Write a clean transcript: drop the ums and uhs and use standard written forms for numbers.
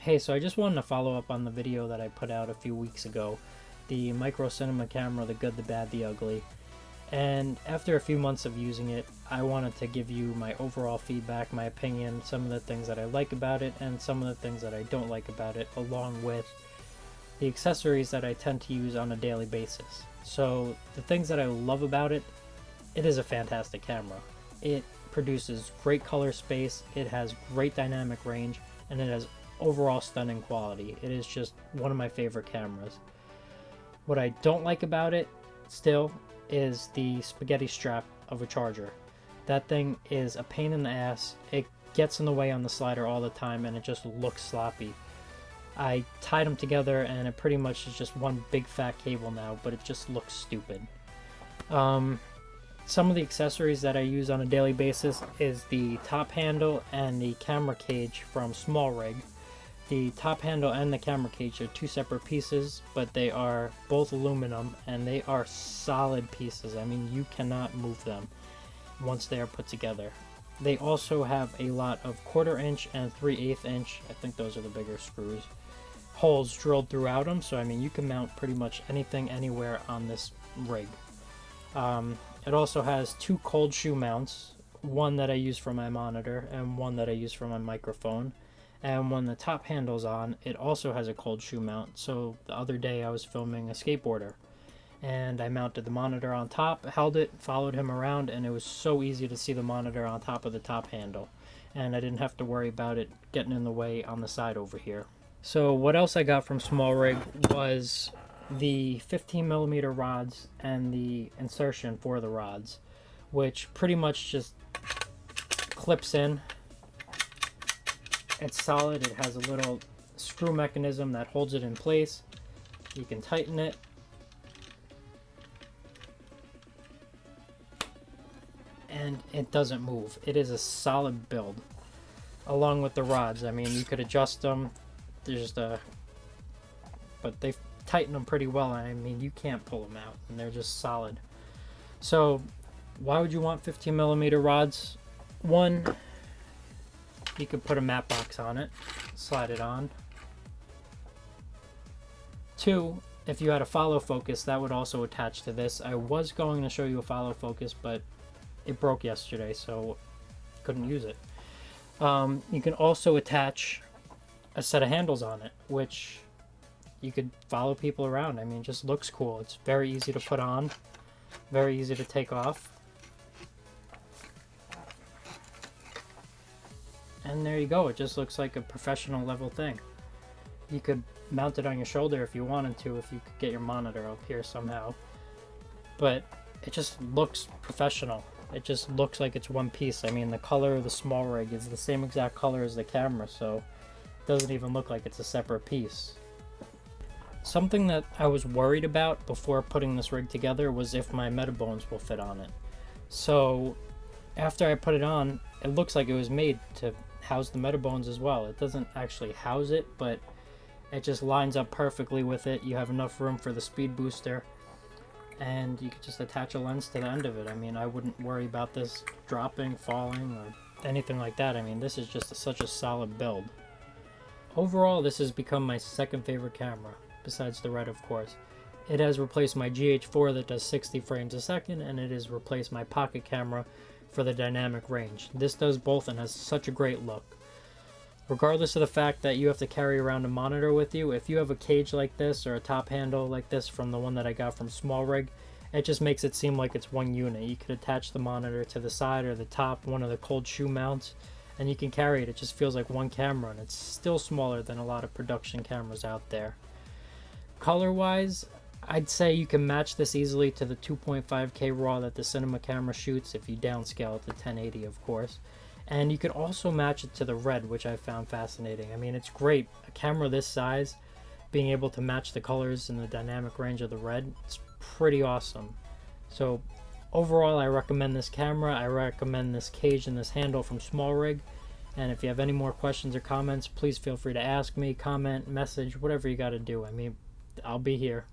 Hey, so I just wanted to follow up on the video that I put out a few weeks ago, the Micro Cinema Camera, the good, the bad, the ugly. And after a few months of using it, I wanted to give you my overall feedback, my opinion, some of the things that I like about it, and some of the things that I don't like about it, along with the accessories that I tend to use on a daily basis. So the things that I love about it, it is a fantastic camera. It produces great color space, it has great dynamic range, and it has overall stunning quality. It is just one of my favorite cameras. What I don't like about it still is the spaghetti strap of a charger. That thing is a pain in the ass. It gets in the way on the slider all the time and it just looks sloppy. I tied them together and it pretty much is just one big fat cable now, but it just looks stupid. Some of the accessories that I use on a daily basis is the top handle and the camera cage from Smallrig. The top handle and the camera cage are two separate pieces, but they are both aluminum and they are solid pieces. I mean, you cannot move them once they are put together. They also have a lot of 1/4 inch and 3/8 inch, I think those are the bigger screws, holes drilled throughout them. So I mean, you can mount pretty much anything anywhere on this rig. It also has two cold shoe mounts, one that I use for my monitor and one that I use for my microphone. And when the top handle's on, it also has a cold shoe mount. So the other day I was filming a skateboarder and I mounted the monitor on top, held it, followed him around, and it was so easy to see the monitor on top of the top handle. And I didn't have to worry about it getting in the way on the side over here. So what else I got from Smallrig was the 15mm rods and the insertion for the rods, which pretty much just clips in. It's solid. It has a little screw mechanism that holds it in place. You can tighten it. And it doesn't move. It is a solid build. Along with the rods. I mean, you could adjust them. But they've tightened them pretty well. I mean, you can't pull them out. And they're just solid. So, why would you want 15mm rods? One, you could put a matte box on it, slide it on. Two, if you had a follow focus, that would also attach to this. I was going to show you a follow focus, but it broke yesterday, so couldn't use it. You can also attach a set of handles on it, which you could follow people around. I mean, it just looks cool. It's very easy to put on, very easy to take off. And there you go. It just looks like a professional level thing. You could mount it on your shoulder if you wanted to, if you could get your monitor up here somehow. But it just looks professional. It just looks like it's one piece. I mean, the color of the Smallrig is the same exact color as the camera, so it doesn't even look like it's a separate piece. Something that I was worried about before putting this rig together was if my Metabones will fit on it. So after I put it on, it looks like it was made to house the Metabones as well. It doesn't actually house it, but it just lines up perfectly with it. You have enough room for the speed booster, and you could just attach a lens to the end of it. I mean, I wouldn't worry about this dropping, falling, or anything like that. I mean, this is just such a solid build. Overall, this has become my second favorite camera, besides the Red, of course. It has replaced my GH4 that does 60 frames a second, and it has replaced my pocket camera for the dynamic range. This does both and has such a great look. Regardless of the fact that you have to carry around a monitor with you, if you have a cage like this or a top handle like this from the one that I got from Smallrig, it just makes it seem like it's one unit. You could attach the monitor to the side or the top, one of the cold shoe mounts, and you can carry it. It just feels like one camera, and it's still smaller than a lot of production cameras out there. Color-wise, I'd say you can match this easily to the 2.5K RAW that the cinema camera shoots, if you downscale it to 1080, of course. And you could also match it to the Red, which I found fascinating. I mean, it's great. A camera this size, being able to match the colors and the dynamic range of the Red, it's pretty awesome. So overall, I recommend this camera. I recommend this cage and this handle from Smallrig. And if you have any more questions or comments, please feel free to ask me, comment, message, whatever you got to do. I mean, I'll be here.